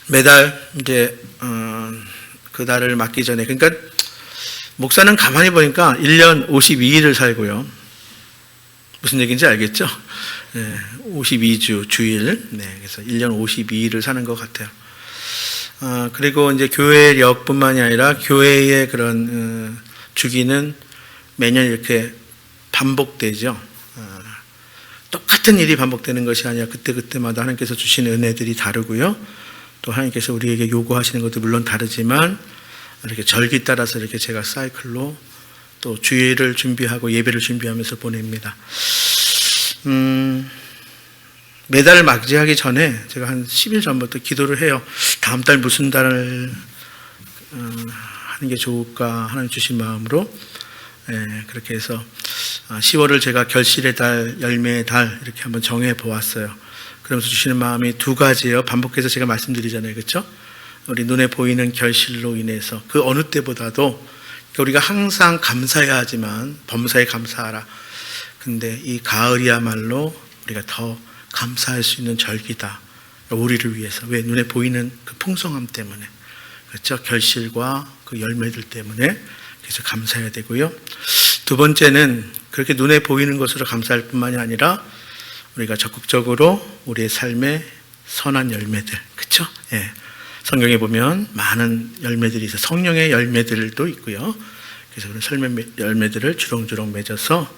매달 이제 그 달을 맞기 전에, 그러니까 목사는 가만히 보니까 1년 52일을 살고요. 무슨 얘기인지 알겠죠? 네, 52주 주일. 네, 그래서 1년 52일을 사는 것 같아요. 그리고 이제 교회력뿐만이 아니라 교회의 그런 주기는 매년 이렇게 반복되죠. 똑같은 일이 반복되는 것이 아니라 그때그때마다 하나님께서 주신 은혜들이 다르고요. 또 하나님께서 우리에게 요구하시는 것도 물론 다르지만 이렇게 절기 따라서 이렇게 제가 사이클로 또 주일을 준비하고 예배를 준비하면서 보냅니다. 매달 맞이하기 전에 제가 한 10일 전부터 기도를 해요. 다음 달 무슨 달을 하는 게 좋을까 하나님 주신 마음으로 그렇게 해서 10월을 제가 결실의 달, 열매의 달 이렇게 한번 정해 보았어요. 그러면서 주시는 마음이 두 가지예요. 반복해서 제가 말씀드리잖아요. 그렇죠? 우리 눈에 보이는 결실로 인해서 그 어느 때보다도 우리가 항상 감사해야 하지만 범사에 감사하라. 근데 이 가을이야말로 우리가 더 감사할 수 있는 절기다. 우리를 위해서. 왜? 눈에 보이는 그 풍성함 때문에. 그렇죠? 결실과 그 열매들 때문에. 그래서 감사해야 되고요. 두 번째는 그렇게 눈에 보이는 것으로 감사할 뿐만이 아니라 우리가 적극적으로 우리의 삶에 선한 열매들. 그렇죠? 예. 성경에 보면 많은 열매들이 있어요. 성령의 열매들도 있고요. 그래서 그런 열매들을 주렁주렁 맺어서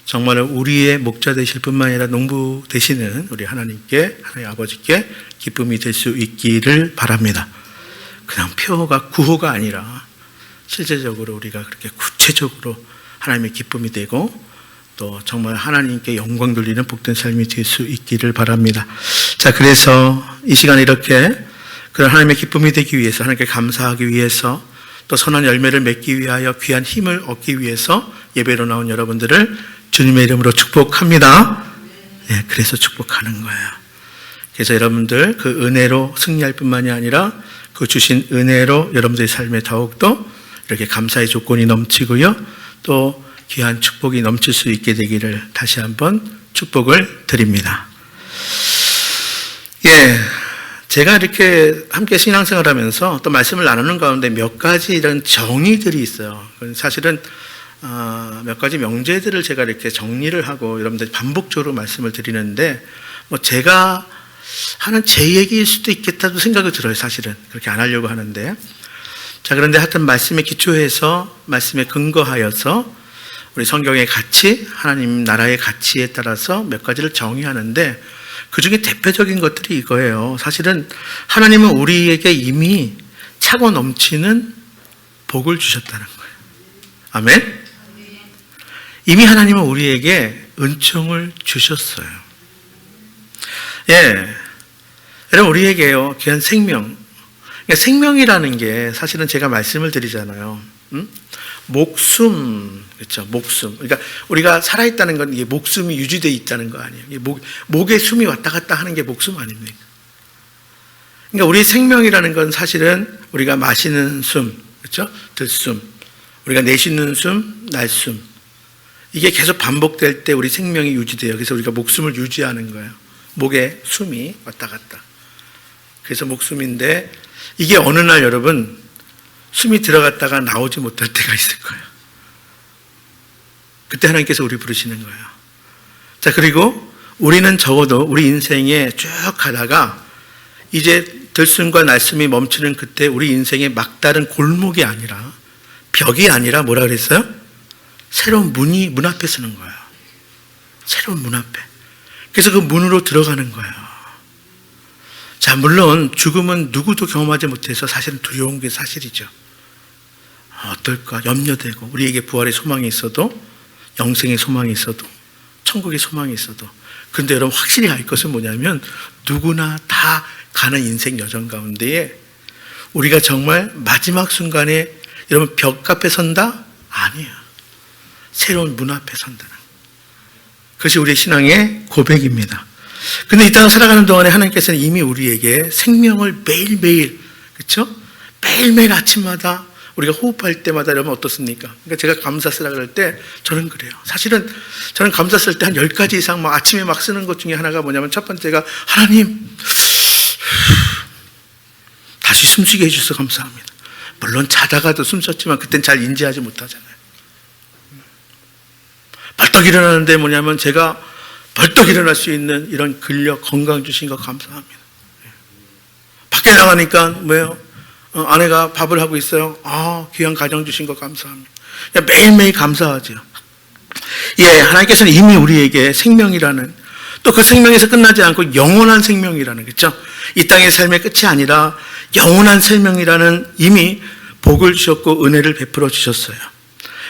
정말 우리의 목자 되실 뿐만 아니라 농부 되시는 우리 하나님께, 하나님 아버지께 기쁨이 될 수 있기를 바랍니다. 그냥 표가 구호가 아니라 실제적으로 우리가 그렇게 구체적으로 하나님의 기쁨이 되고 또 정말 하나님께 영광 돌리는 복된 삶이 될 수 있기를 바랍니다. 자, 그래서 이 시간에 이렇게 그런 하나님의 기쁨이 되기 위해서, 하나님께 감사하기 위해서, 또 선한 열매를 맺기 위하여 귀한 힘을 얻기 위해서 예배로 나온 여러분들을 주님의 이름으로 축복합니다. 네, 그래서 축복하는 거예요. 그래서 여러분들 그 은혜로 승리할 뿐만이 아니라 그 주신 은혜로 여러분들의 삶에 더욱더 이렇게 감사의 조건이 넘치고요. 또 귀한 축복이 넘칠 수 있게 되기를 다시 한번 축복을 드립니다. 예. 제가 이렇게 함께 신앙생활 하면서 또 말씀을 나누는 가운데 몇 가지 이런 정의들이 있어요. 사실은 몇 가지 명제들을 제가 이렇게 정리를 하고 여러분들 반복적으로 말씀을 드리는데 뭐 제가 하는 제 얘기일 수도 있겠다도 생각이 들어요. 사실은 그렇게 안 하려고 하는데 자, 그런데 하여튼 말씀에 기초해서 말씀에 근거하여서 우리 성경의 가치, 하나님 나라의 가치에 따라서 몇 가지를 정의하는데 그 중에 대표적인 것들이 이거예요. 사실은 하나님은 우리에게 이미 차고 넘치는 복을 주셨다는 거예요. 아멘? 이미 하나님은 우리에게 은총을 주셨어요. 예. 여러분, 우리에게요, 귀한 생명. 그러니까 생명이라는 게 사실은 제가 말씀을 드리잖아요. 목숨, 그렇죠? 목숨. 그러니까 우리가 살아있다는 건 이게 목숨이 유지되어 있다는 거 아니에요. 목에 숨이 왔다 갔다 하는 게 목숨 아닙니까? 그러니까 우리 생명이라는 건 사실은 우리가 마시는 숨, 그렇죠? 들숨, 우리가 내쉬는 숨, 날숨. 이게 계속 반복될 때 우리 생명이 유지돼요. 그래서 우리가 목숨을 유지하는 거예요. 목에 숨이 왔다 갔다. 그래서 목숨인데 이게 어느 날 여러분 숨이 들어갔다가 나오지 못할 때가 있을 거예요. 그때 하나님께서 우리 부르시는 거예요. 자, 그리고 우리는 적어도 우리 인생에 쭉 가다가 이제 들숨과 날숨이 멈추는 그때 우리 인생의 막다른 골목이 아니라 벽이 아니라 뭐라 그랬어요? 새로운 문이 문 앞에 서는 거예요. 새로운 문 앞에. 그래서 그 문으로 들어가는 거예요. 자, 물론 죽음은 누구도 경험하지 못해서 사실은 두려운 게 사실이죠. 어떨까 염려되고 우리에게 부활의 소망이 있어도 영생의 소망이 있어도 천국의 소망이 있어도 그런데 여러분 확실히 알 것은 뭐냐면 누구나 다 가는 인생 여정 가운데에 우리가 정말 마지막 순간에 여러분 벽 앞에 선다? 아니에요. 새로운 문 앞에 선다는 그것이 우리의 신앙의 고백입니다. 근데 이 땅을 살아가는 동안에 하나님께서는 이미 우리에게 생명을 매일매일, 그렇죠? 매일매일 아침마다 우리가 호흡할 때마다 여러분 어떻습니까? 그러니까 제가 감사 쓰라 그럴 때 저는 그래요. 사실은 저는 감사 쓸 때 한 10가지 이상 막 아침에 막 쓰는 것 중에 하나가 뭐냐면 첫 번째가 하나님 다시 숨쉬게 해주셔서 감사합니다. 물론 자다가도 숨쉬었지만 그땐 잘 인지하지 못하잖아요. 벌떡 일어나는데 뭐냐면 제가 벌떡 일어날 수 있는 이런 근력, 건강 주신 거 감사합니다. 밖에 나가니까 뭐예요? 아내가 밥을 하고 있어요. 귀한 가정 주신 거 감사합니다. 매일매일 감사하죠. 예, 하나님께서는 이미 우리에게 생명이라는, 또 그 생명에서 끝나지 않고 영원한 생명이라는, 그렇죠? 이 땅의 삶의 끝이 아니라 영원한 생명이라는 이미 복을 주셨고 은혜를 베풀어 주셨어요.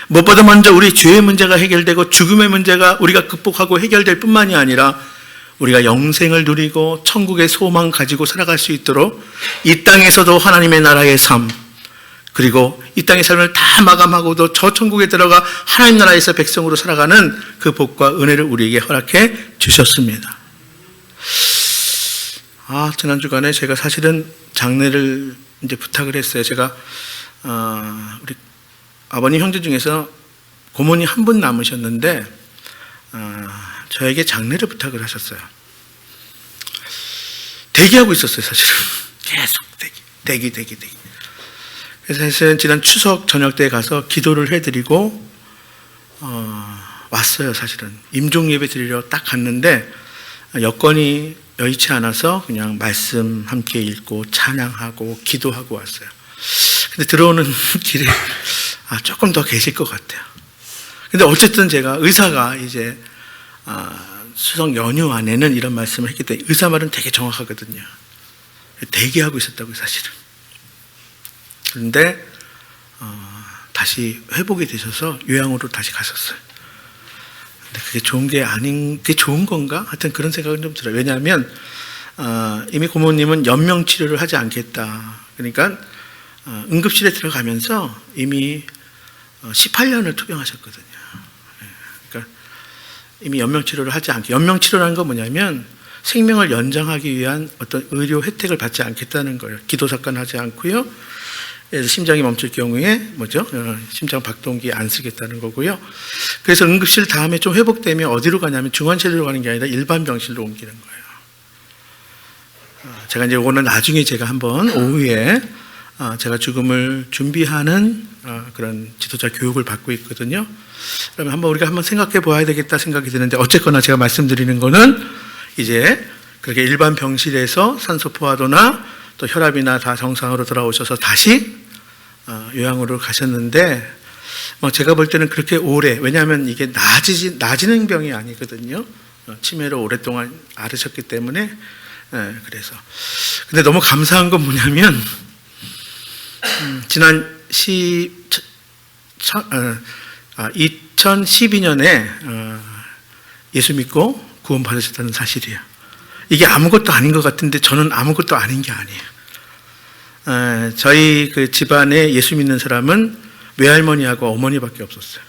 무엇보다 먼저 우리 죄의 문제가 해결되고 죽음의 문제가 우리가 극복하고 해결될 뿐만이 아니라 우리가 영생을 누리고 천국의 소망 가지고 살아갈 수 있도록 이 땅에서도 하나님의 나라의 삶, 그리고 이 땅의 삶을 다 마감하고도 저 천국에 들어가 하나님 나라에서 백성으로 살아가는 그 복과 은혜를 우리에게 허락해 주셨습니다. 지난 주간에 제가 사실은 장례를 이제 부탁을 했어요. 제가 우리 아버님 형제 중에서 고모님 한 분 남으셨는데 저에게 장례를 부탁을 하셨어요. 대기하고 있었어요, 사실은. 계속 대기. 그래서 사실은 지난 추석 저녁 때 가서 기도를 해드리고 왔어요, 사실은. 임종 예배 드리러 딱 갔는데 여건이 여의치 않아서 그냥 말씀 함께 읽고 찬양하고 기도하고 왔어요. 근데 들어오는 길에 조금 더 계실 것 같아요. 근데 어쨌든 제가 의사가 이제 추석 연휴 안에는 이런 말씀을 했기 때문에 의사 말은 되게 정확하거든요. 대기하고 있었다고요, 사실은. 그런데 다시 회복이 되셔서 요양으로 다시 가셨어요. 근데 그게 좋은 게 그게 좋은 건가? 하여튼 그런 생각은 좀 들어요. 왜냐하면 이미 고모님은 연명 치료를 하지 않겠다. 그러니까 응급실에 들어가면서 이미 18년을 투병하셨거든요. 그러니까 이미 연명치료를 하지 않게, 연명치료라는 건 뭐냐면 생명을 연장하기 위한 어떤 의료 혜택을 받지 않겠다는 거예요. 기도사건하지 않고요. 그래서 심장이 멈출 경우에 심장 박동기 안 쓰겠다는 거고요. 그래서 응급실 다음에 좀 회복되면 어디로 가냐면 중환자실로 가는 게 아니라 일반 병실로 옮기는 거예요. 제가 이제 오늘 나중에 제가 한번 오후에 제가 죽음을 준비하는 그런 지도자 교육을 받고 있거든요. 그러면 우리가 한번 생각해 보아야 되겠다 생각이 드는데, 어쨌거나 제가 말씀드리는 거는 이제 그렇게 일반 병실에서 산소 포화도나 또 혈압이나 다 정상으로 돌아오셔서 다시 요양으로 가셨는데, 제가 볼 때는 그렇게 오래, 왜냐하면 이게 나지는 병이 아니거든요. 치매로 오랫동안 앓으셨기 때문에. 그래서 근데 너무 감사한 건 뭐냐면 지난 2012년에 예수 믿고 구원 받으셨다는 사실이에요. 이게 아무것도 아닌 것 같은데 저는 아무것도 아닌 게 아니에요. 저희 그 집안에 예수 믿는 사람은 외할머니하고 어머니밖에 없었어요.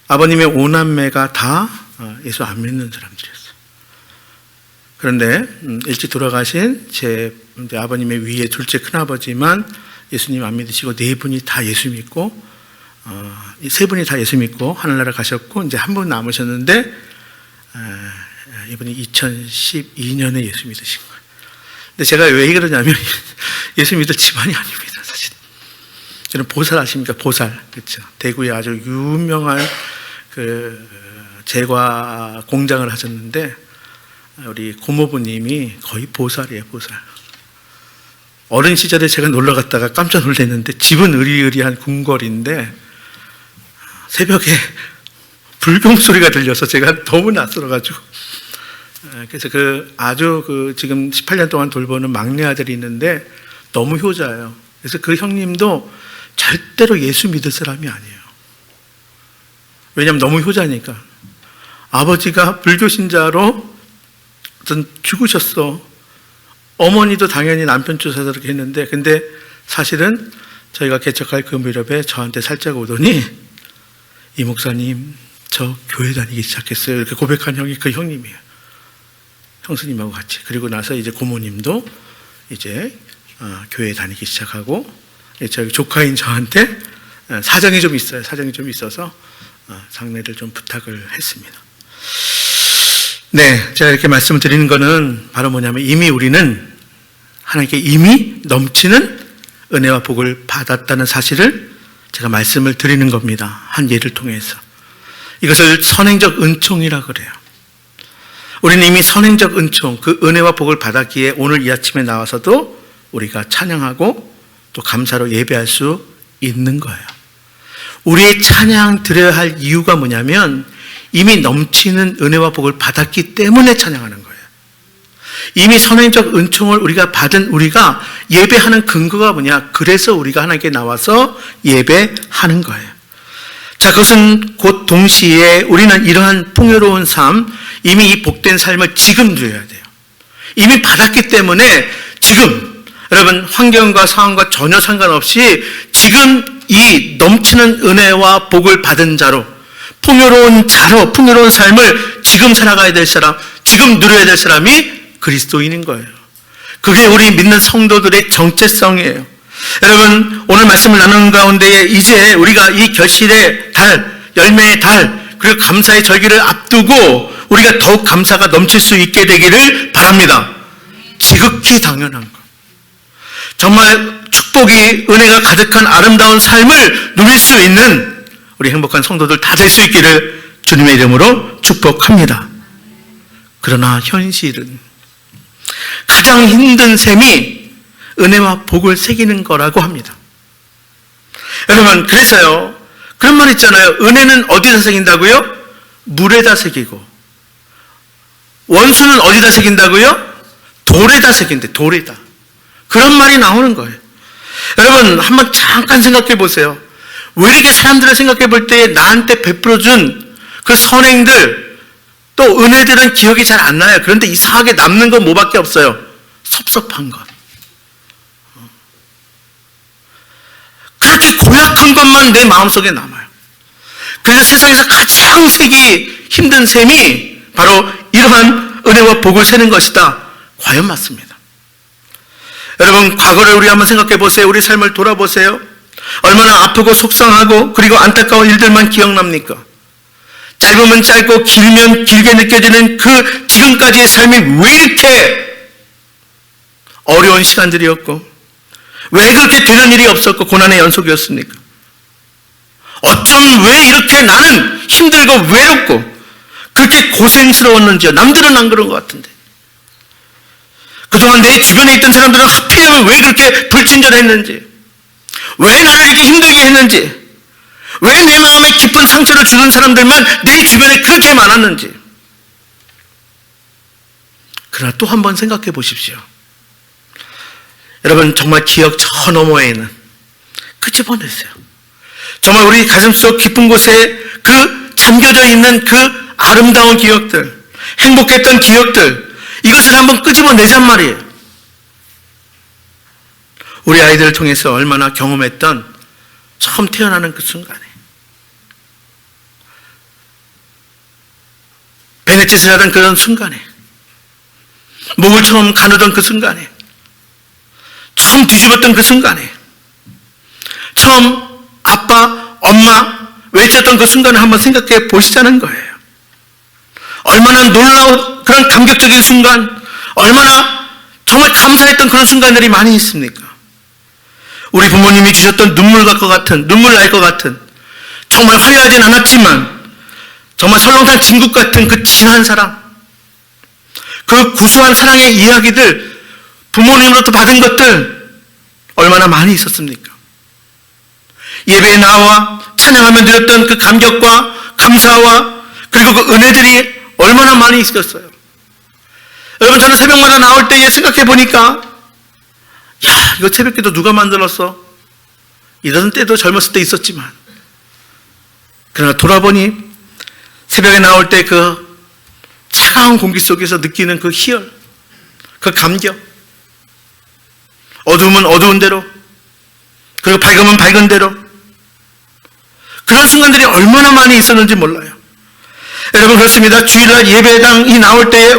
아버님의 5남매가 다 예수 안 믿는 사람들이었어요. 그런데 일찍 돌아가신 제 아버님의 위에 둘째 큰아버지만 예수님 안 믿으시고 네 분이 다 예수 믿고 세 분이 다 예수 믿고 하늘나라 가셨고 이제 한 분 남으셨는데 이분이 2012년에 예수 믿으신 거예요. 근데 제가 왜 그러냐면 예수 믿을 집안이 아닙니다, 사실. 저는 보살 아십니까? 보살. 그렇죠. 대구에 아주 유명한 그 제과 공장을 하셨는데 우리 고모부님이 거의 보살이에요, 보살. 어린 시절에 제가 놀러 갔다가 깜짝 놀랐는데 집은 으리으리한 궁궐인데 새벽에 불경 소리가 들려서 제가 너무 낯설어가지고 그래서 아주 지금 18년 동안 돌보는 막내 아들이 있는데 너무 효자예요. 그래서 그 형님도 절대로 예수 믿을 사람이 아니에요. 왜냐하면 너무 효자니까. 아버지가 불교 신자로 죽으셨어. 어머니도 당연히 남편 쫓아서 그렇게 했는데, 근데 사실은 저희가 개척할 그 무렵에 저한테 살짝 오더니 이 목사님 저 교회 다니기 시작했어요. 이렇게 고백한 형이 그 형님이에요. 형수님하고 같이. 그리고 나서 이제 고모님도 이제 교회 다니기 시작하고, 저희 조카인 저한테 사정이 좀 있어요. 사정이 좀 있어서 장례를 좀 부탁을 했습니다. 네, 제가 이렇게 말씀을 드리는 거는 바로 뭐냐면 이미 우리는 하나님께 이미 넘치는 은혜와 복을 받았다는 사실을 제가 말씀을 드리는 겁니다. 한 예를 통해서. 이것을 선행적 은총이라고 그래요. 우리는 이미 선행적 은총, 그 은혜와 복을 받았기에 오늘 이 아침에 나와서도 우리가 찬양하고 또 감사로 예배할 수 있는 거예요. 우리의 찬양 드려야 할 이유가 뭐냐면 이미 넘치는 은혜와 복을 받았기 때문에 찬양하는 거예요. 이미 선행적 은총을 우리가 받은 우리가 예배하는 근거가 뭐냐? 그래서 우리가 하나님께 나와서 예배하는 거예요. 자, 그것은 곧 동시에 우리는 이러한 풍요로운 삶, 이미 이 복된 삶을 지금 누려야 돼요. 이미 받았기 때문에 지금, 여러분 환경과 상황과 전혀 상관없이 지금 이 넘치는 은혜와 복을 받은 자로, 풍요로운 자로, 풍요로운 삶을 지금 살아가야 될 사람, 지금 누려야 될 사람이 그리스도인인 거예요. 그게 우리 믿는 성도들의 정체성이에요. 여러분, 오늘 말씀을 나누는 가운데 이제 우리가 이 결실의 달, 열매의 달, 그리고 감사의 절기를 앞두고 우리가 더욱 감사가 넘칠 수 있게 되기를 바랍니다. 지극히 당연한 것. 정말 축복이, 은혜가 가득한 아름다운 삶을 누릴 수 있는 우리 행복한 성도들 다 될 수 있기를 주님의 이름으로 축복합니다. 그러나 현실은 가장 힘든 셈이 은혜와 복을 새기는 거라고 합니다. 여러분, 그래서요, 그런 말 있잖아요. 은혜는 어디다 새긴다고요? 물에다 새기고, 원수는 어디다 새긴다고요? 돌에다 새긴대, 돌에다. 그런 말이 나오는 거예요. 여러분, 한번 잠깐 생각해 보세요. 왜 이렇게 사람들을 생각해 볼 때 나한테 베풀어준 그 선행들, 또 은혜들은 기억이 잘 안 나요. 그런데 이상하게 남는 건 뭐밖에 없어요? 섭섭한 것. 그렇게 고약한 것만 내 마음속에 남아요. 그래서 세상에서 가장 쓰기 힘든 셈이 바로 이러한 은혜와 복을 세는 것이다. 과연 맞습니다. 여러분, 과거를 우리 한번 생각해 보세요. 우리 삶을 돌아보세요. 얼마나 아프고 속상하고 그리고 안타까운 일들만 기억납니까? 짧으면 짧고 길면 길게 느껴지는 그 지금까지의 삶이 왜 이렇게 어려운 시간들이었고, 왜 그렇게 되는 일이 없었고 고난의 연속이었습니까? 어쩜 왜 이렇게 나는 힘들고 외롭고 그렇게 고생스러웠는지요. 남들은 안 그런 것 같은데. 그동안 내 주변에 있던 사람들은 하필이면 왜 그렇게 불친절했는지, 왜 나를 이렇게 힘들게 했는지, 왜 내 마음에 깊은 상처를 주는 사람들만 내 주변에 그렇게 많았는지. 그러나 또 한 번 생각해 보십시오. 여러분, 정말 기억 저 너머에는 끄집어내세요. 정말 우리 가슴속 깊은 곳에 그 잠겨져 있는 그 아름다운 기억들, 행복했던 기억들, 이것을 한번 끄집어내잔 말이에요. 우리 아이들을 통해서 얼마나 경험했던 처음 태어나는 그 순간에, 베네짓을 하던 그런 순간에, 목을 처음 가누던 그 순간에, 처음 뒤집었던 그 순간에, 처음 아빠, 엄마 외쳤던 그 순간을 한번 생각해 보시자는 거예요. 얼마나 놀라운 그런 감격적인 순간, 얼마나 정말 감사했던 그런 순간들이 많이 있습니까? 우리 부모님이 주셨던 눈물 날 것 같은, 정말 화려하진 않았지만 정말 설렁탕 진국 같은 그 진한 사랑, 그 구수한 사랑의 이야기들, 부모님으로부터 받은 것들 얼마나 많이 있었습니까? 예배에 나와 찬양하며 드렸던 그 감격과 감사와 그리고 그 은혜들이 얼마나 많이 있었어요. 여러분, 저는 새벽마다 나올 때에 생각해 보니까, 야, 이거 새벽기도 누가 만들었어? 이런 때도 젊었을 때 있었지만, 그러나 돌아보니 새벽에 나올 때 그 차가운 공기 속에서 느끼는 그 희열, 그 감격, 어두우면 어두운 대로, 그리고 밝으면 밝은 대로, 그런 순간들이 얼마나 많이 있었는지 몰라요. 여러분, 그렇습니다. 주일날 예배당이 나올 때에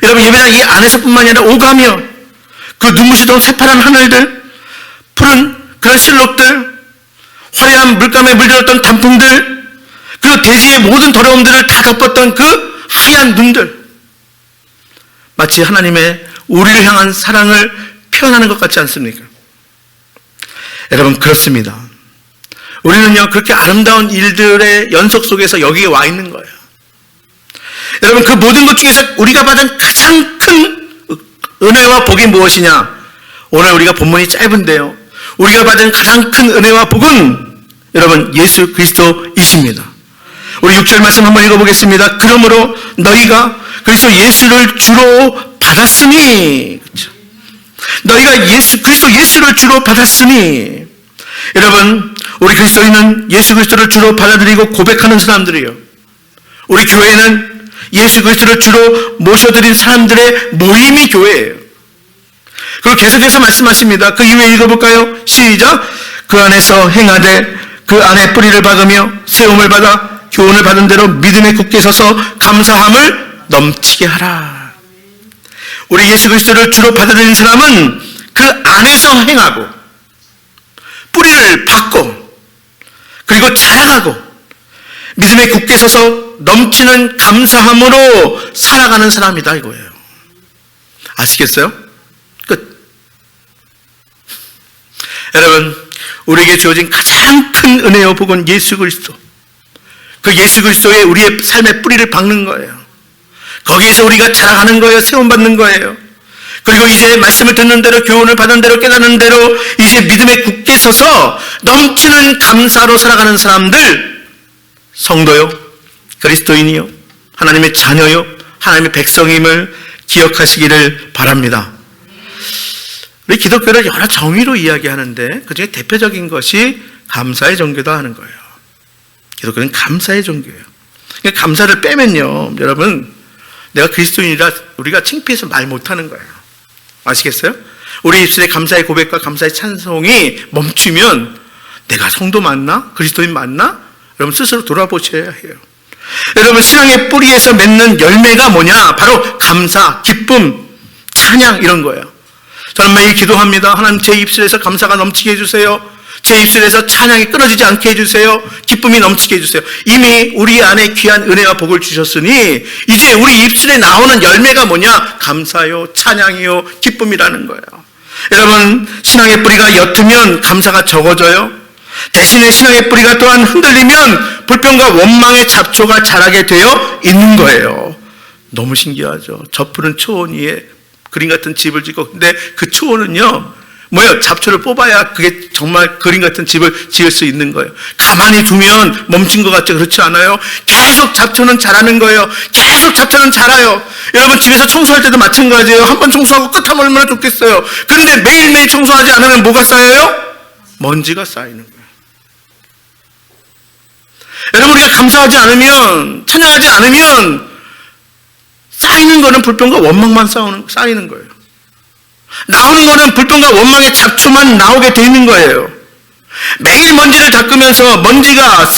여러분, 예배당 이 안에서뿐만 아니라 오가며 그 눈부시던 새파란 하늘들, 푸른 그런 실록들, 화려한 물감에 물들었던 단풍들, 그리고 대지의 모든 더러움들을 다 덮었던 그 하얀 눈들, 마치 하나님의 우리를 향한 사랑을 태어나는 것 같지 않습니까? 여러분, 그렇습니다. 우리는요, 그렇게 아름다운 일들의 연속 속에서 여기에 와 있는 거예요. 여러분, 그 모든 것 중에서 우리가 받은 가장 큰 은혜와 복이 무엇이냐? 오늘 우리가 본문이 짧은데요, 우리가 받은 가장 큰 은혜와 복은 여러분, 예수 그리스도이십니다. 우리 6절 말씀 한번 읽어보겠습니다. 그러므로 너희가 그리스도 예수를 주로 받았으니, 그렇죠? 너희가 그리스도 예수를 주로 받았으니, 여러분, 우리 그리스도인은 예수 그리스도를 주로 받아들이고 고백하는 사람들이에요. 우리 교회는 예수 그리스도를 주로 모셔드린 사람들의 모임이 교회예요. 그리고 계속해서 말씀하십니다. 그 이후에 읽어볼까요? 시작. 그 안에서 행하되 그 안에 뿌리를 박으며 세움을 받아 교훈을 받은 대로 믿음에 굳게 서서 감사함을 넘치게 하라. 우리 예수 그리스도를 주로 받아들인 사람은 그 안에서 행하고 뿌리를 박고 그리고 자라가고 믿음에 굳게 서서 넘치는 감사함으로 살아가는 사람이다 이거예요. 아시겠어요? 끝. 여러분, 우리에게 주어진 가장 큰 은혜요 복은 예수 그리스도. 그 예수 그리스도에 우리의 삶의 뿌리를 박는 거예요. 거기에서 우리가 자라가는 거예요. 세움받는 거예요. 그리고 이제 말씀을 듣는 대로, 교훈을 받은 대로, 깨닫는 대로 이제 믿음에 굳게 서서 넘치는 감사로 살아가는 사람들, 성도요, 그리스도인이요, 하나님의 자녀요, 하나님의 백성임을 기억하시기를 바랍니다. 우리 기독교를 여러 정의로 이야기하는데 그중에 대표적인 것이 감사의 종교다 하는 거예요. 기독교는 감사의 종교예요. 그러니까 감사를 빼면요, 여러분, 내가 그리스도인이라 우리가 창피해서 말 못하는 거예요. 아시겠어요? 우리 입술의 감사의 고백과 감사의 찬송이 멈추면 내가 성도 맞나? 그리스도인 맞나? 여러분 스스로 돌아보셔야 해요. 여러분, 신앙의 뿌리에서 맺는 열매가 뭐냐? 바로 감사, 기쁨, 찬양 이런 거예요. 저는 매일 기도합니다. 하나님, 제 입술에서 감사가 넘치게 해주세요. 제 입술에서 찬양이 끊어지지 않게 해주세요. 기쁨이 넘치게 해주세요. 이미 우리 안에 귀한 은혜와 복을 주셨으니 이제 우리 입술에 나오는 열매가 뭐냐? 감사요, 찬양이요, 기쁨이라는 거예요. 여러분, 신앙의 뿌리가 옅으면 감사가 적어져요. 대신에 신앙의 뿌리가 또한 흔들리면 불평과 원망의 잡초가 자라게 되어 있는 거예요. 너무 신기하죠. 저 푸른 초원 위에 그림 같은 집을 짓고, 근데 그 초원은요, 뭐예요? 잡초를 뽑아야 그게 정말 그림 같은 집을 지을 수 있는 거예요. 가만히 두면 멈춘 것 같죠? 그렇지 않아요? 계속 잡초는 자라는 거예요. 계속 잡초는 자라요. 여러분, 집에서 청소할 때도 마찬가지예요. 한 번 청소하고 끝하면 얼마나 좋겠어요. 그런데 매일매일 청소하지 않으면 뭐가 쌓여요? 먼지가 쌓이는 거예요. 여러분, 우리가 감사하지 않으면, 찬양하지 않으면 쌓이는 거는 불평과 원망만 쌓이는 거예요. 나오는 거는 불평과 원망의 잡초만 나오게 돼 있는 거예요. 매일 먼지를 닦으면서 먼지가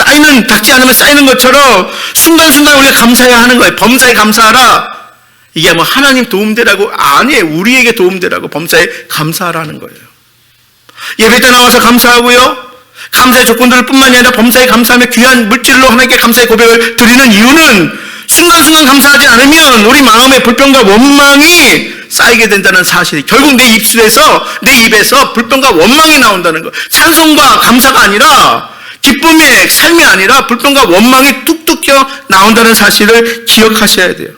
닦지 않으면 쌓이는 것처럼 순간순간 우리가 감사해야 하는 거예요. 범사에 감사하라. 이게 뭐 하나님 도움되라고, 아니에요. 우리에게 도움되라고 범사에 감사하라는 거예요. 예배 때 나와서 감사하고요, 감사의 조건들을 뿐만이 아니라 범사에 감사하며 귀한 물질로 하나님께 감사의 고백을 드리는 이유는 순간순간 감사하지 않으면 우리 마음에 불평과 원망이 쌓이게 된다는 사실이, 결국 내 입에서 불평과 원망이 나온다는 거. 찬송과 감사가 아니라, 기쁨의 삶이 아니라 불평과 원망이 뚝뚝 껴 나온다는 사실을 기억하셔야 돼요.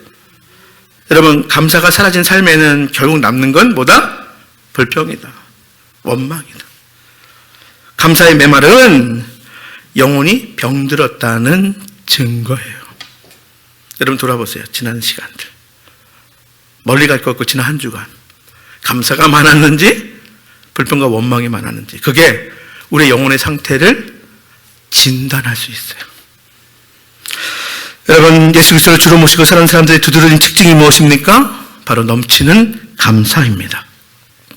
여러분, 감사가 사라진 삶에는 결국 남는 건 뭐다? 불평이다, 원망이다. 감사의 메말은 영혼이 병들었다는 증거예요. 여러분, 돌아보세요. 지난 시간들, 멀리 갈 것 없고 지난 한 주간 감사가 많았는지 불평과 원망이 많았는지, 그게 우리의 영혼의 상태를 진단할 수 있어요. 여러분, 예수 그리스도를 주로 모시고 사는 사람들의 두드러진 특징이 무엇입니까? 바로 넘치는 감사입니다.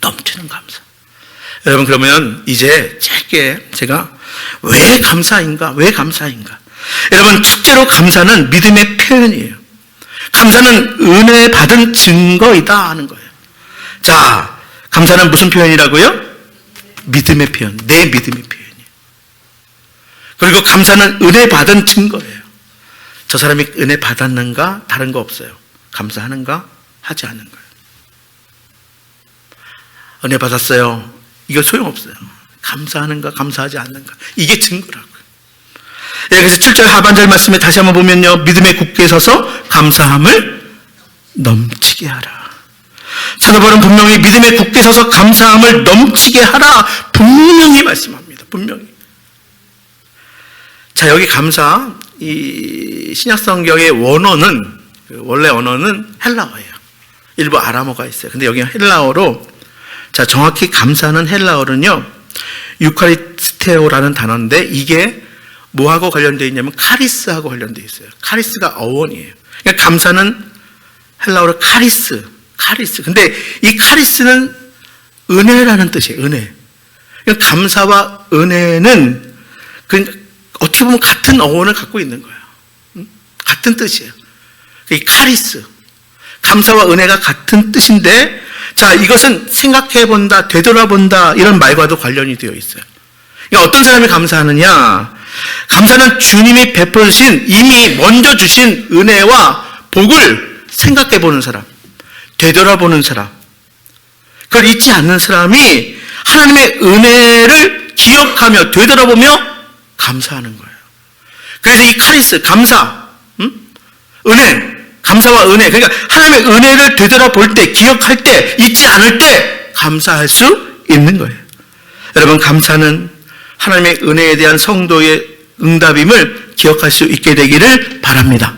넘치는 감사. 여러분, 그러면 이제 짧게 제가 왜 감사인가? 여러분, 첫째로 감사는 믿음의 표현이에요. 감사는 은혜 받은 증거이다 하는 거예요. 자, 감사는 무슨 표현이라고요? 믿음의 표현, 내 믿음의 표현이에요. 그리고 감사는 은혜 받은 증거예요. 저 사람이 은혜 받았는가? 다른 거 없어요. 감사하는가? 하지 않는 거예요. 은혜 받았어요. 이거 소용없어요. 감사하는가 감사하지 않는가 이게 증거라고요. 그래서 7절 하반절 말씀에 다시 한번 보면요, 믿음에 굳게 서서 감사함을 넘치게 하라. 사도 바울은 분명히 믿음에 굳게 서서 감사함을 넘치게 하라 분명히 말씀합니다. 분명히. 자, 여기 감사, 이 신약 성경의 원어는, 원래 언어는 헬라어예요. 일부 아람어가 있어요. 근데 여기는 헬라어로, 자, 정확히 감사는 헬라어는요, 유카리스테오라는 단어인데 이게 뭐하고 관련되어 있냐면 카리스하고 관련되어 있어요. 카리스가 어원이에요. 그러니까 감사는 헬라어로 카리스. 근데 이 카리스는 은혜라는 뜻이에요. 은혜. 그러니까 감사와 은혜는 어떻게 보면 같은 어원을 갖고 있는 거예요. 같은 뜻이에요. 이 카리스. 감사와 은혜가 같은 뜻인데, 자, 이것은 생각해본다, 되돌아본다, 이런 말과도 관련이 되어 있어요. 그러니까 어떤 사람이 감사하느냐? 감사는 주님이 베풀어 주신, 이미 먼저 주신 은혜와 복을 생각해보는 사람, 되돌아보는 사람, 그걸 잊지 않는 사람이 하나님의 은혜를 기억하며 되돌아보며 감사하는 거예요. 그래서 이 카리스, 감사, 은혜, 감사와 은혜, 그러니까 하나님의 은혜를 되돌아볼 때, 기억할 때, 잊지 않을 때 감사할 수 있는 거예요. 여러분, 감사는 하나님의 은혜에 대한 성도의 응답임을 기억할 수 있게 되기를 바랍니다.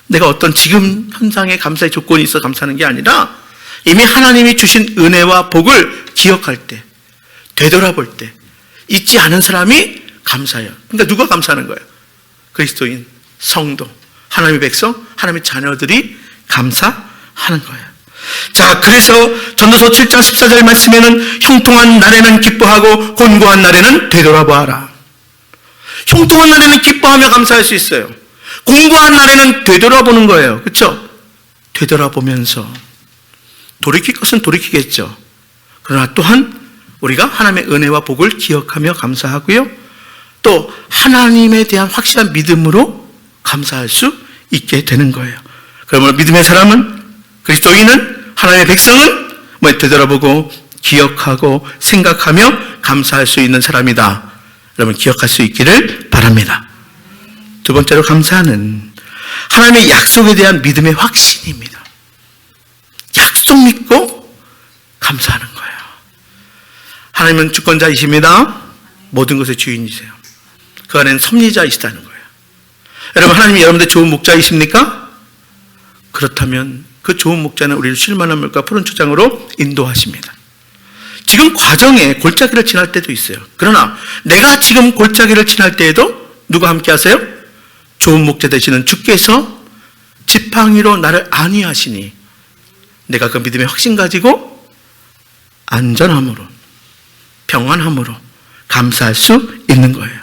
내가 어떤 지금 현상에 감사의 조건이 있어 감사하는 게 아니라 이미 하나님이 주신 은혜와 복을 기억할 때, 되돌아볼 때 잊지 않은 사람이 감사해요. 그러니까 누가 감사하는 거예요? 그리스도인, 성도, 하나님의 백성, 하나님의 자녀들이 감사하는 거예요. 자, 그래서 전도서 7장 14절 말씀에는 형통한 날에는 기뻐하고 곤고한 날에는 되돌아보아라. 형통한 날에는 기뻐하며 감사할 수 있어요. 곤고한 날에는 되돌아보는 거예요. 그렇죠? 되돌아보면서 돌이킬 것은 돌이키겠죠. 그러나 또한 우리가 하나님의 은혜와 복을 기억하며 감사하고요, 또 하나님에 대한 확실한 믿음으로 감사할 수 있게 되는 거예요. 그러므로 믿음의 사람은, 그리스도인은, 하나님의 백성은 되돌아보고 기억하고 생각하며 감사할 수 있는 사람이다. 여러분, 기억할 수 있기를 바랍니다. 두 번째로 감사는 하나님의 약속에 대한 믿음의 확신입니다. 약속 믿고 감사하는 거예요. 하나님은 주권자이십니다. 모든 것의 주인이세요. 그 안에는 섭리자이시다는 거예요. 여러분, 하나님이 여러분들 좋은 목자이십니까? 그렇다면 그 좋은 목자는 우리를 쉴 만한 물과 푸른 초장으로 인도하십니다. 지금 과정에 골짜기를 지날 때도 있어요. 그러나 내가 지금 골짜기를 지날 때에도 누가 함께 하세요? 좋은 목자 되시는 주께서 지팡이로 나를 안위하시니 내가 그 믿음의 확신 가지고 안전함으로, 평안함으로 감사할 수 있는 거예요.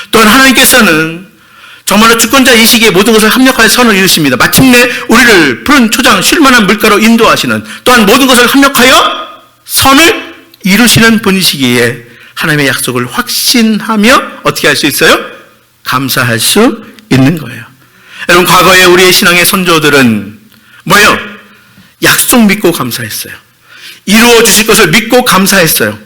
또한 하나님께서는 정말로 주권자 이 시기에 모든 것을 합력하여 선을 이루십니다. 마침내 우리를 푸른 초장 쉴만한 물가로 인도하시는, 또한 모든 것을 합력하여 선을 이루시는 분이시기에 하나님의 약속을 확신하며 어떻게 할 수 있어요? 감사할 수 있는 거예요. 여러분, 과거에 우리의 신앙의 선조들은 뭐예요? 약속 믿고 감사했어요. 이루어 주실 것을 믿고 감사했어요.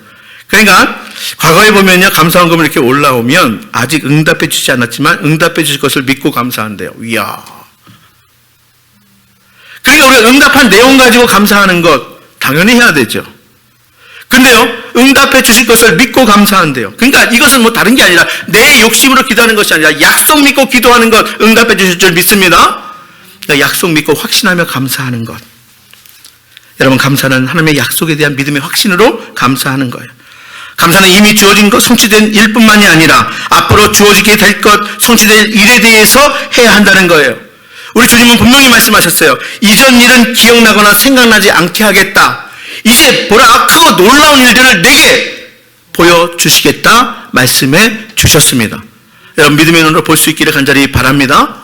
그러니까 과거에 보면요, 감사원금이 이렇게 올라오면 아직 응답해 주지 않았지만 응답해 주실 것을 믿고 감사한대요. 이야. 그러니까 우리가 응답한 내용 가지고 감사하는 것 당연히 해야 되죠. 근데요, 응답해 주실 것을 믿고 감사한대요. 그러니까 이것은 뭐 다른 게 아니라 내 욕심으로 기도하는 것이 아니라 약속 믿고 기도하는 것, 응답해 주실 줄 믿습니다. 그러니까 약속 믿고 확신하며 감사하는 것. 여러분, 감사는 하나님의 약속에 대한 믿음의 확신으로 감사하는 거예요. 감사는 이미 주어진 것, 성취된 일뿐만이 아니라 앞으로 주어지게 될 것, 성취될 일에 대해서 해야 한다는 거예요. 우리 주님은 분명히 말씀하셨어요. 이전 일은 기억나거나 생각나지 않게 하겠다. 이제 보라, 크고 놀라운 일들을 내게 보여주시겠다 말씀해 주셨습니다. 여러분, 믿음의 눈으로 볼 수 있기를 간절히 바랍니다.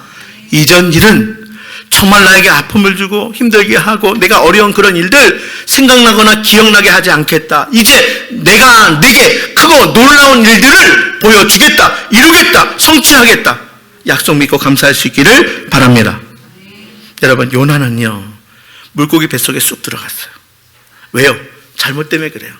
이전 일은 정말 나에게 아픔을 주고 힘들게 하고 내가 어려운 그런 일들 생각나거나 기억나게 하지 않겠다. 이제 내가 내게 크고 놀라운 일들을 보여주겠다, 이루겠다, 성취하겠다. 약속 믿고 감사할 수 있기를 바랍니다. 여러분, 요나는요, 물고기 뱃속에 쑥 들어갔어요. 왜요? 잘못 때문에 그래요.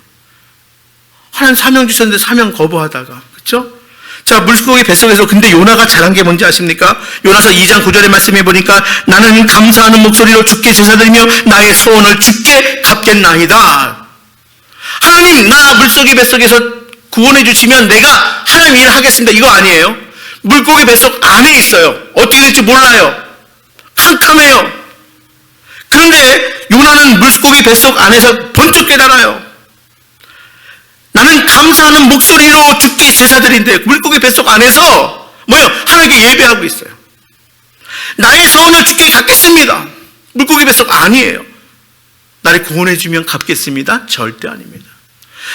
하나님 사명 주셨는데 사명 거부하다가, 그렇죠? 자, 물고기 뱃속에서 근데 요나가 잘한 게 뭔지 아십니까? 요나서 2장 9절의 말씀해 보니까 나는 감사하는 목소리로 주께 제사드리며 나의 소원을 주께 갚겠나이다. 하나님, 나 물고기 뱃속에서 구원해 주시면 내가 하나님 일을 하겠습니다. 이거 아니에요. 물고기 뱃속 안에 있어요. 어떻게 될지 몰라요. 캄캄해요. 그런데 요나는 물고기 뱃속 안에서 번쩍 깨달아요. 나는 감사하는 목소리로 주께 제사드린대. 물고기 뱃속 안에서 뭐요? 하나님께 예배하고 있어요. 나의 소원을 주께 갚겠습니다. 물고기 뱃속 아니에요. 나를 구원해 주면 갚겠습니다? 절대 아닙니다.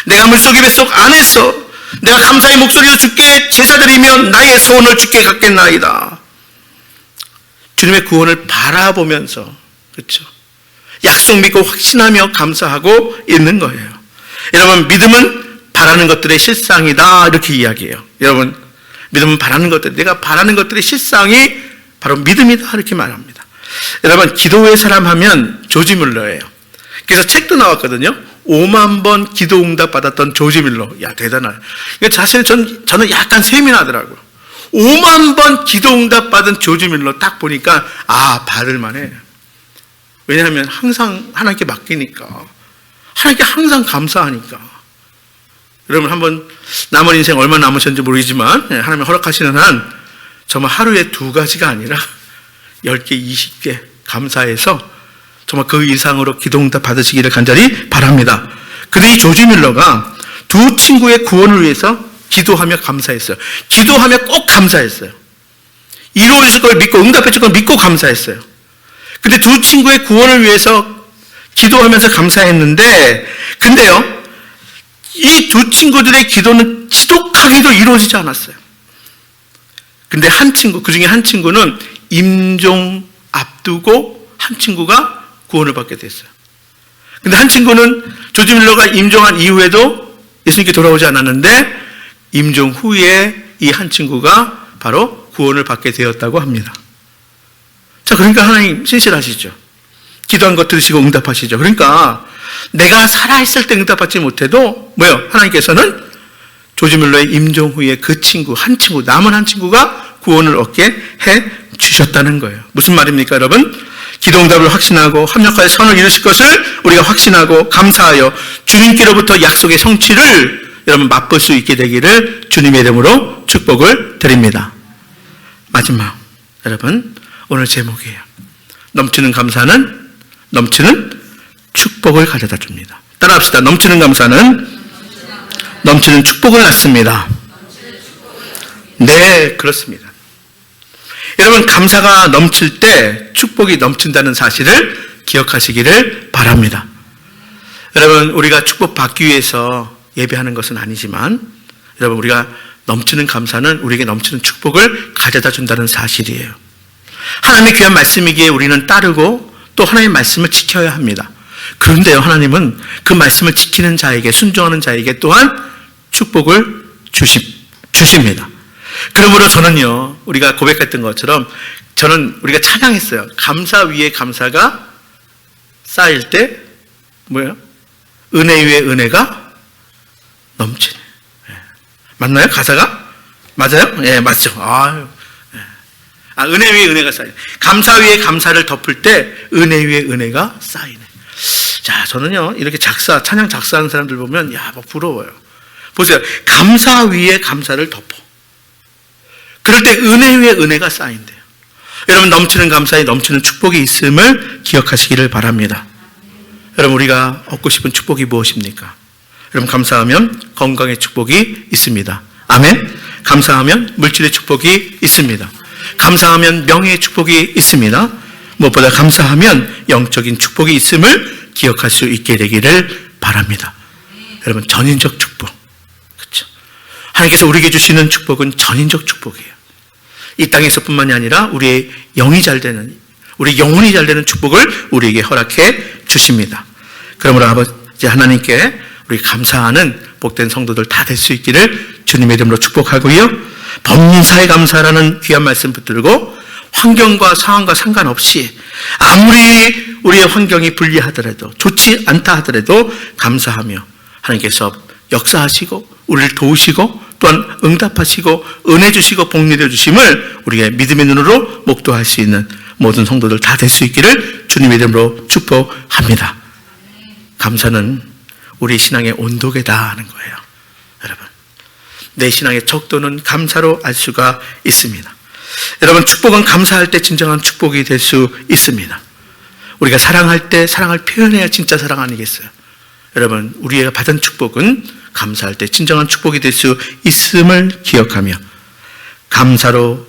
내가 물고기 뱃속 안에서 내가 감사의 목소리로 주께 제사드리면 나의 소원을 주께 갚겠나이다. 주님의 구원을 바라보면서, 그렇죠? 약속 믿고 확신하며 감사하고 있는 거예요. 여러분, 믿음은 바라는 것들의 실상이다, 이렇게 이야기해요. 여러분, 믿음은 바라는 것들, 내가 바라는 것들의 실상이 바로 믿음이다, 이렇게 말합니다. 여러분, 기도의 사람 하면 조지 밀러예요. 그래서 책도 나왔거든요. 5만 번 기도 응답 받았던 조지 밀러. 야, 대단해요. 사실 저는 약간 셈이 나더라고요. 5만 번 기도 응답 받은 조지 밀러 딱 보니까 받을만해. 왜냐하면 항상 하나님께 맡기니까, 하나님께 항상 감사하니까. 여러분, 한번 남은 인생 얼마 남으셨는지 모르겠지만 하나님이 허락하시는 한 정말 하루에 2가지가 아니라 10개, 20개 감사해서 정말 그 이상으로 기도응답 받으시기를 간절히 바랍니다. 근데 이 조지 밀러가 두 친구의 구원을 위해서 기도하며 감사했어요. 기도하며 꼭 감사했어요. 이루어질 걸 믿고 응답해 줄 걸 믿고 감사했어요. 근데 두 친구의 구원을 위해서 기도하면서 감사했는데, 근데요, 이 두 친구들의 기도는 지독하게도 이루어지지 않았어요. 근데 한 친구, 그 중에 한 친구는 임종 앞두고 한 친구가 구원을 받게 됐어요. 근데 한 친구는 조지 밀러가 임종한 이후에도 예수님께 돌아오지 않았는데 임종 후에 이 한 친구가 바로 구원을 받게 되었다고 합니다. 자, 그러니까 하나님 신실하시죠. 기도한 것 들으시고 응답하시죠. 그러니까 내가 살아있을 때 응답받지 못해도 하나님께서는 조지 밀러의 임종 후에 그 친구, 한 친구, 남은 한 친구가 구원을 얻게 해 주셨다는 거예요. 무슨 말입니까, 여러분? 기도 응답을 확신하고 합력하여 선을 이루실 것을 우리가 확신하고 감사하여 주님께로부터 약속의 성취를 여러분 맛볼 수 있게 되기를 주님의 이름으로 축복을 드립니다. 마지막, 여러분, 오늘 제목이에요. 넘치는 감사는 넘치는 축복을 가져다 줍니다. 따라합시다. 넘치는 감사는 넘치는 축복을 낳습니다. 네, 그렇습니다. 여러분, 감사가 넘칠 때 축복이 넘친다는 사실을 기억하시기를 바랍니다. 여러분, 우리가 축복 받기 위해서 예배하는 것은 아니지만, 여러분, 우리가 넘치는 감사는 우리에게 넘치는 축복을 가져다 준다는 사실이에요. 하나님의 귀한 말씀이기에 우리는 따르고 또 하나님의 말씀을 지켜야 합니다. 그런데요, 하나님은 그 말씀을 지키는 자에게, 순종하는 자에게 또한 축복을 주십니다. 그러므로 저는요, 우리가 고백했던 것처럼 우리가 찬양했어요. 감사 위에 감사가 쌓일 때 은혜 위에 은혜가 넘치네. 맞나요? 가사가? 맞아요? 예, 맞죠. 은혜 위에 은혜가 쌓이네. 감사 위에 감사를 덮을 때 은혜 위에 은혜가 쌓이네. 자, 저는요, 이렇게 찬양 작사하는 사람들 보면, 부러워요. 보세요. 감사 위에 감사를 덮어. 그럴 때 은혜 위에 은혜가 쌓인대요. 여러분, 넘치는 감사에 넘치는 축복이 있음을 기억하시기를 바랍니다. 여러분, 우리가 얻고 싶은 축복이 무엇입니까? 여러분, 감사하면 건강의 축복이 있습니다. 아멘. 감사하면 물질의 축복이 있습니다. 감사하면 명예의 축복이 있습니다. 무엇보다 감사하면 영적인 축복이 있음을 기억할 수 있게 되기를 바랍니다. 여러분, 전인적 축복. 그렇죠? 하나님께서 우리에게 주시는 축복은 전인적 축복이에요. 이 땅에서뿐만이 아니라 우리의 영이 잘 되는, 우리 영혼이 잘 되는 축복을 우리에게 허락해 주십니다. 그러므로 아버지 하나님께 우리 감사하는 복된 성도들 다 될 수 있기를 주님의 이름으로 축복하고요. 범사에 감사라는 귀한 말씀 붙들고 환경과 상황과 상관없이 아무리 우리의 환경이 불리하더라도 좋지 않다 하더라도 감사하며 하나님께서 역사하시고 우리를 도우시고 또한 응답하시고 은혜 주시고 복 내려 주심을 우리의 믿음의 눈으로 목도할 수 있는 모든 성도들 다 될 수 있기를 주님의 이름으로 축복합니다. 감사는 우리 신앙의 온도계다 하는 거예요. 여러분, 내 신앙의 척도는 감사로 알 수가 있습니다. 여러분, 축복은 감사할 때 진정한 축복이 될 수 있습니다. 우리가 사랑할 때 사랑을 표현해야 진짜 사랑 아니겠어요? 여러분, 우리가 받은 축복은 감사할 때 진정한 축복이 될 수 있음을 기억하며 감사로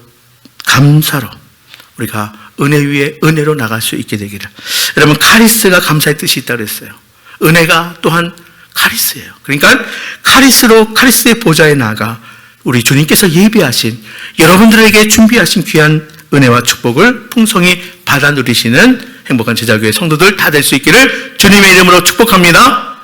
우리가 은혜 위에 은혜로 나갈 수 있게 되기를. 여러분, 카리스가 감사의 뜻이 있다고 했어요. 은혜가 또한 카리스예요. 그러니까 카리스의 보좌에 나가 우리 주님께서 예비하신 여러분들에게 준비하신 귀한 은혜와 축복을 풍성히 받아 누리시는 행복한 제자교회 성도들 다 될 수 있기를 주님의 이름으로 축복합니다.